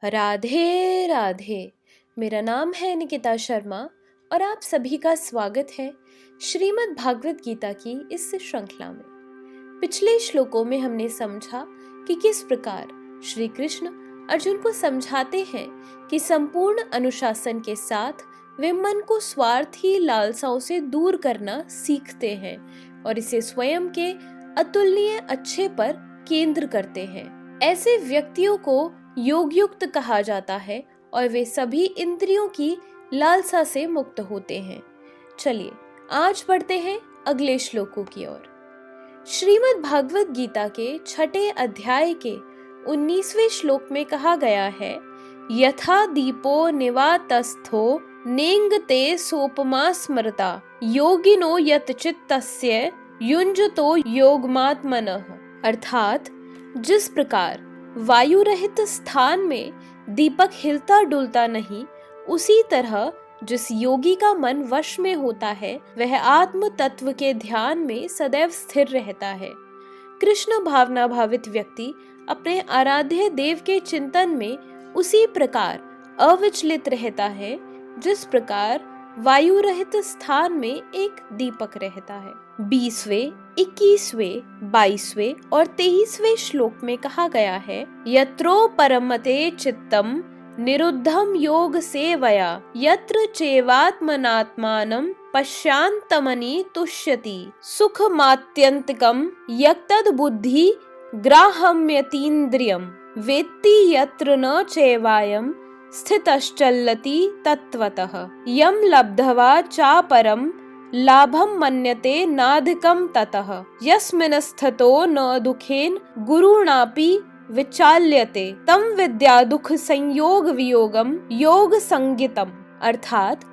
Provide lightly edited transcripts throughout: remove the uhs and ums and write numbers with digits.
राधे राधे। मेरा नाम है निकिता शर्मा और आप सभी का स्वागत है श्रीमद् भागवत गीता की इस श्रृंखला में। पिछले श्लोकों में हमने समझा कि किस प्रकार श्री कृष्ण अर्जुन को समझाते हैं कि संपूर्ण अनुशासन के साथ वे मन को स्वार्थी लालसाओं से दूर करना सीखते हैं और इसे स्वयं के अतुलनीय अच्छे पर केंद्र करते हैं। ऐसे व्यक्तियों को योग युक्त कहा जाता है और वे सभी इंद्रियों की लालसा से मुक्त होते हैं। चलिए आज पढ़ते हैं अगले श्लोकों की ओर। श्रीमद् भागवत गीता के 6 अध्याय के 19वें श्लोक में कहा गया है, यथा दीपो निवातस्थो नेंगते सोपमा स्मृता योगिनो यत चित्तस्य युञ्जतो योगमात्मनः। अर्थात जिस प्रकार वायु रहित स्थान में दीपक हिलता डुलता नहीं, उसी तरह जिस योगी का मन वश में होता है वह आत्म तत्व के ध्यान में सदैव स्थिर रहता है। कृष्ण भावना भावित व्यक्ति अपने आराध्य देव के चिंतन में उसी प्रकार अविचलित रहता है जिस प्रकार वायु रहित स्थान में एक दीपक रहता है। 20वें, 21वें, 22वें और 23वें श्लोक में कहा गया है, यत्रो परमते चित्तम निरुद्धम योग सेवया यत्र चैवात्मनात्मानं पश्यान्तमनि तुष्यति सुखमात्यन्तिकं यत्तद् बुद्धि ग्राह्यतीन्द्रियं वेत्ति यत्र न चैवायं स्थितश्चलति तत्वतः यं लब्ध्वा चापरं लाभं मन्यते नाधिकं ततः यस्मिन् स्थितो न दुखेन गुरुणापि विचाल्यते तम विद्या दुख संयोग वियोगम योग संगितम। अर्थात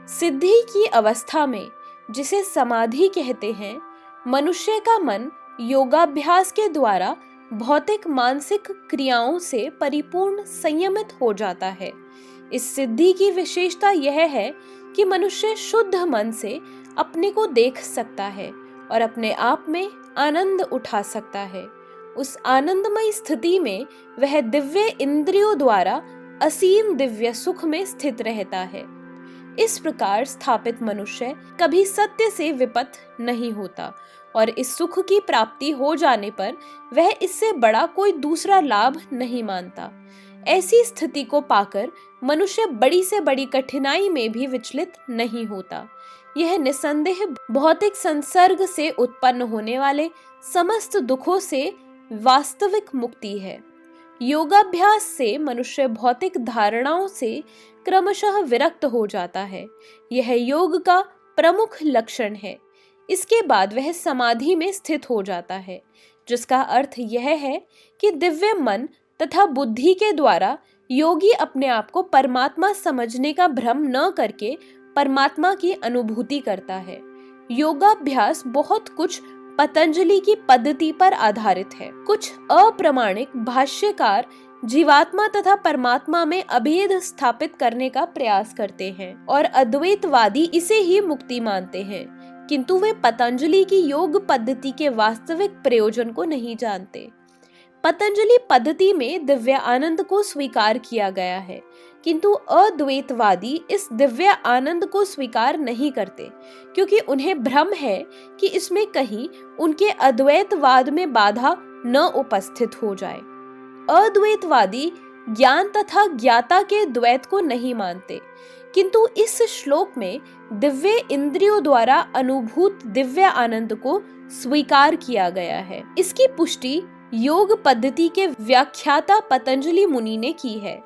सिद्धि की अवस्था में, जिसे समाधि कहते हैं, मनुष्य का मन योगाभ्यास के द्वारा भौतिक मानसिक क्रियाओं से परिपूर्ण संयमित हो जाता है। इस सिद्धि की विशेषता यह है कि मनुष्य शुद्ध मन से अपने को देख सकता है और अपने आप में आनंद उठा सकता है। उस आनंदमय स्थिति में वह दिव्य इंद्रियों द्वारा असीम दिव्य सुख में स्थित रहता है। इस प्रकार स्थापित मनुष्य कभी सत्य से विपथ नहीं होता और इस सुख की प्राप्ति हो जाने पर वह इससे बड़ा कोई दूसरा लाभ नहीं मानता। ऐसी स्थिति को पाकर मनुष्य बड़ी से बड़ी कठिनाई में भी विचलित नहीं होता। यह निसंदेह भौतिक संसर्ग से उत्पन्न होने वाले समस्त दुखों से वास्तविक मुक्ति है। योगाभ्यास से मनुष्य भौतिक धारणाओं से क्रमशः विरक्त हो जाता है। यह योग का प्रमुख लक्षण है। इसके बाद वह समाधि में स्थित हो जाता है, जिसका अर्थ यह है कि दिव्य मन तथा बुद्धि के द्वारा योगी अपने आप को परमात्मा समझने का भ्रम न करके परमात्मा की अनुभूति करता है। योगाभ्यास बहुत कुछ पतंजलि की पद्धति पर आधारित है। कुछ अप्रामाणिक भाष्यकार जीवात्मा तथा परमात्मा में अभेद स्थापित करने का प्रयास करते हैं और अद्वैतवादी इसे ही मुक्ति मानते हैं, किंतु वे पतंजलि की योग पद्धति के वास्तविक प्रयोजन को नहीं जानते। पतंजलि पद्धति में दिव्य आनंद को स्वीकार किया गया है, किंतु अद्वैतवादी इस दिव्य आनंद को स्वीकार नहीं करते, क्योंकि उन्हें भ्रम है कि इसमें कहीं उनके अद्वैतवाद में बाधा न उपस्थित हो जाए। अद्वैतवादी ज्ञान तथा ज्ञाता के द्वैत को नहीं मानते, किंतु इस श्लोक में दिव्य इंद्रियों द्वारा अनुभूत दिव्य आनंद को स्वीकार किया गया है। इसकी पुष्टि योग पद्धति के व्याख्याता पतंजलि मुनि ने की है।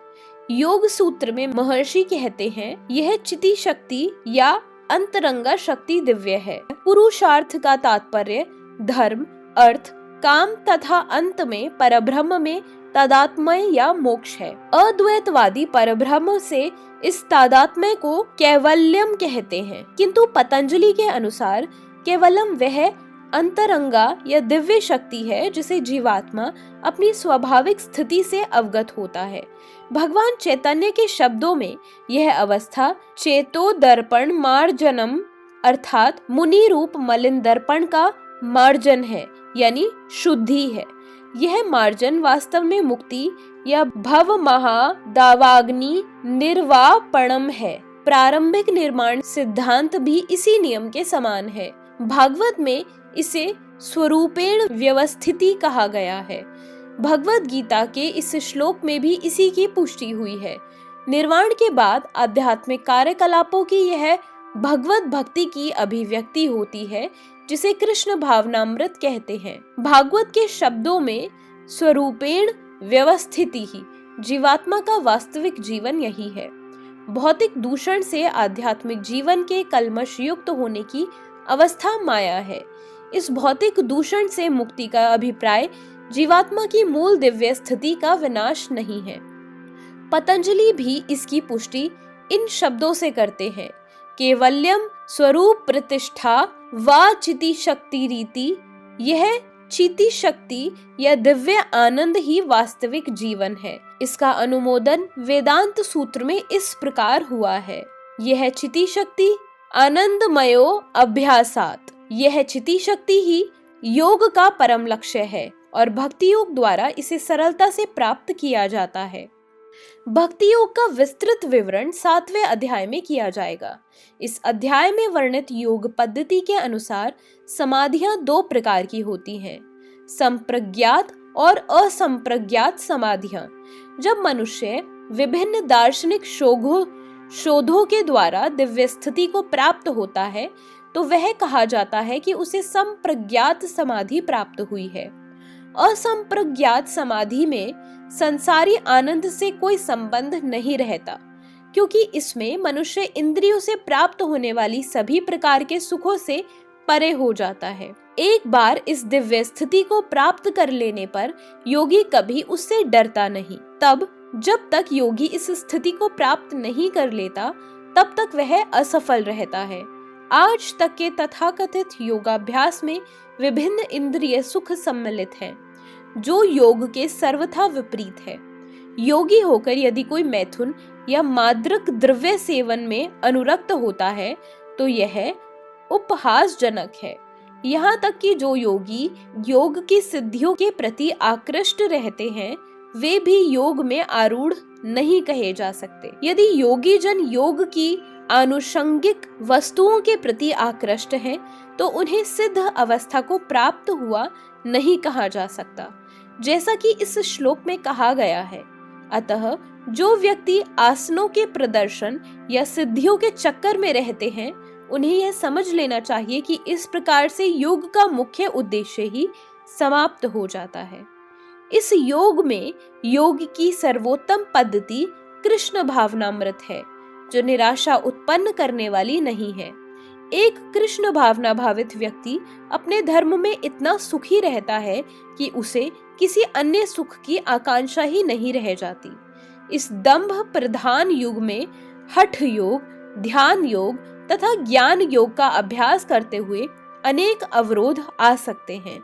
योग सूत्र में महर्षि कहते हैं, यह चिति शक्ति या अंतरंगा शक्ति दिव्य है। पुरुषार्थ का तात्पर्य धर्म, अर्थ, काम तथा अंत में परब्रह्म में तादात्म्य या मोक्ष है। अद्वैतवादी परब्रह्म से इस तादात्म्य को कैवल्यम कहते हैं, किंतु पतंजलि के अनुसार केवलम वह अंतरंगा या दिव्य शक्ति है जिसे जीवात्मा अपनी स्वाभाविक स्थिति से अवगत होता है। भगवान चैतन्य के शब्दों में यह अवस्था चेतो दर्पण मार्जनम अर्थात मुनि रूप मलिन दर्पण का मार्जन है, यानी शुद्धि है। यह मार्जन वास्तव में मुक्ति या भव महादावाग्नि निर्वापणम है। प्रारंभिक निर्माण सिद्धांत भी इसी नियम के समान है। भागवत में इसे स्वरूपेण व्यवस्थिति कहा गया है। भगवत गीता के इस श्लोक में भी इसी की पुष्टि हुई है। निर्वाण के बाद आध्यात्मिक कार्यकलापों की यह भगवत भक्ति की अभिव्यक्ति होती है, जिसे कृष्ण भावनामृत कहते हैं। भागवत के शब्दों में स्वरूपेण व्यवस्थिति ही जीवात्मा का वास्तविक जीवन यही है। भौतिक दूषण से आध्यात्मिक जीवन के कलमश युक्त होने की अवस्था माया है। इस भौतिक दूषण से मुक्ति का अभिप्राय जीवात्मा की मूल दिव्य स्थिति का विनाश नहीं है। पतंजलि भी इसकी पुष्टि इन शब्दों से करते हैं, केवल्यम स्वरूप प्रतिष्ठा वा चिति शक्ति रीति। यह चिति शक्ति या दिव्य आनंद ही वास्तविक जीवन है। इसका अनुमोदन वेदांत सूत्र में इस प्रकार हुआ है, यह चिति शक्ति आनंदमयो अभ्यासात। यह चिति शक्ति ही योग का परम लक्ष्य है और भक्ति योग द्वारा इसे सरलता से प्राप्त किया जाता है। भक्ति योग का विस्तृत विवरण 7वें अध्याय में किया जाएगा। इस अध्याय में वर्णित योग पद्धति के अनुसार समाधियां 2 प्रकार की होती हैं, संप्रज्ञात और असंप्रज्ञात समाधियां। जब मनुष्य विभिन्न दार्शनिक शोधों के द्वारा दिव्य स्थिति को प्राप्त होता है, तो वह कहा जाता है कि उसे संप्रज्ञात समाधि प्राप्त हुई है। असंप्रज्ञात समाधि में संसारी आनंद से कोई संबंध नहीं रहता, क्योंकि इसमें मनुष्य इंद्रियों से प्राप्त होने वाली सभी प्रकार के सुखों से परे हो जाता है। एक बार इस दिव्य स्थिति को प्राप्त कर लेने पर योगी कभी उससे डरता नहीं। तब जब तक योगी इस स्थिति को प्राप्त नहीं कर लेता, तब तक वह असफल रहता है। आज तक के तथाकथित योगाभ्यास में विभिन्न इंद्रिय सुख सम्मिलित हैं, जो योग के सर्वथा विपरीत है। योगी होकर यदि कोई मैथुन या मादक द्रव्य सेवन में अनुरक्त होता है, तो यह उपहासजनक है। यहाँ तक कि जो योगी योग की सिद्धियों के प्रति आकृष्ट रहते हैं, वे भी योग में आरूढ़ नहीं कहे जा सकते। यदि योगी जन योग की आनुषंगिक वस्तुओं के प्रति आकृष्ट हैं, तो उन्हें सिद्ध अवस्था को प्राप्त हुआ नहीं कहा जा सकता, जैसा कि इस श्लोक में कहा गया है। अतः जो व्यक्ति आसनों के प्रदर्शन या सिद्धियों के चक्कर में रहते हैं, उन्हें यह समझ लेना चाहिए कि इस प्रकार से योग का मुख्य उद्देश्य ही समाप्त हो जाता है। इस योग में योग की सर्वोत्तम पद्धति कृष्ण भावनामृत है, जो निराशा उत्पन्न करने वाली नहीं है। एक कृष्ण भावना भावित व्यक्ति अपने धर्म में इतना सुखी रहता है कि उसे किसी अन्य सुख की आकांक्षा ही नहीं रह जाती। इस दंभ प्रधान युग में हठ योग, ध्यान योग तथा ज्ञान योग का अभ्यास करते हुए अनेक अवरोध आ सकते हैं,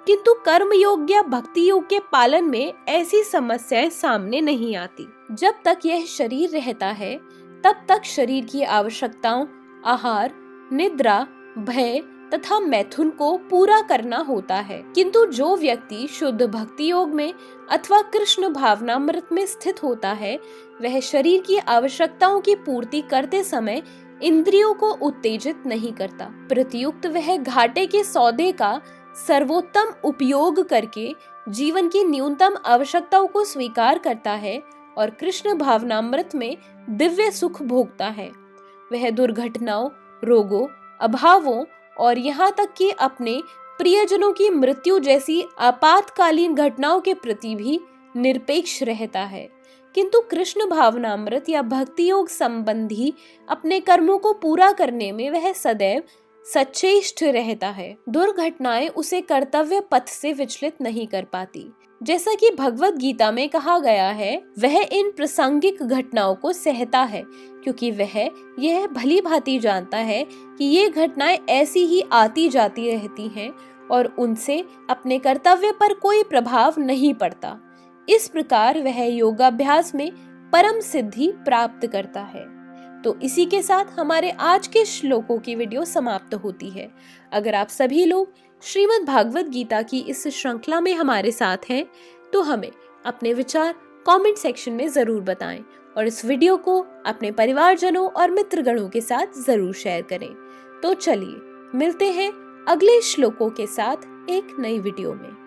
किंतु कर्म योग या भक्ति योग के पालन में ऐसी समस्याएं सामने नहीं आती। जब तक यह शरीर रहता है, तब तक शरीर की आवश्यकताओं, आहार, निद्रा, भय तथा मैथुन को पूरा करना होता है। किंतु जो व्यक्ति शुद्ध भक्ति योग में अथवा कृष्ण भावनामृत में स्थित होता है, वह शरीर की आवश्यकताओं की पूर्ति करते समय इंद्रियों को उत्तेजित नहीं करता। प्रत्युक्त वह घाटे के सौदे का सर्वोत्तम उपयोग करके जीवन की न्यूनतम आवश्यकताओं को स्वीकार करता है और कृष्ण भावनामृत में दिव्य सुख भोगता है। वह दुर्घटनाओं, रोगों, अभावों और यहाँ तक कि अपने प्रियजनों की मृत्यु जैसी आपातकालीन घटनाओं के प्रति भी निरपेक्ष रहता है। किंतु कृष्ण भावनामृत या भक्ति योग संबंधी अपने कर्मों को पूरा करने में वह सदैव सचेष्ट रहता है। दुर्घटनाएं उसे कर्तव्य पथ से विचलित नहीं कर पाती। जैसा कि भगवत गीता में कहा गया है, वह इन प्रासंगिक घटनाओं को सहता है, क्योंकि वह यह भली भांति जानता है कि ये घटनाएं ऐसी ही आती जाती रहती हैं और उनसे अपने कर्तव्य पर कोई प्रभाव नहीं पड़ता। इस प्रकार वह योगाभ्यास में परम सिद्धि प्राप्त करता है। तो इसी के साथ हमारे आज के श्लोकों की वीडियो समाप्त होती है। अगर आप सभी लोग श्रीमद् भागवत गीता की इस श्रृंखला में हमारे साथ हैं, तो हमें अपने विचार कमेंट सेक्शन में जरूर बताएं और इस वीडियो को अपने परिवारजनों और मित्रगणों के साथ जरूर शेयर करें। तो चलिए मिलते हैं अगले श्लोकों के साथ एक नई वीडियो में।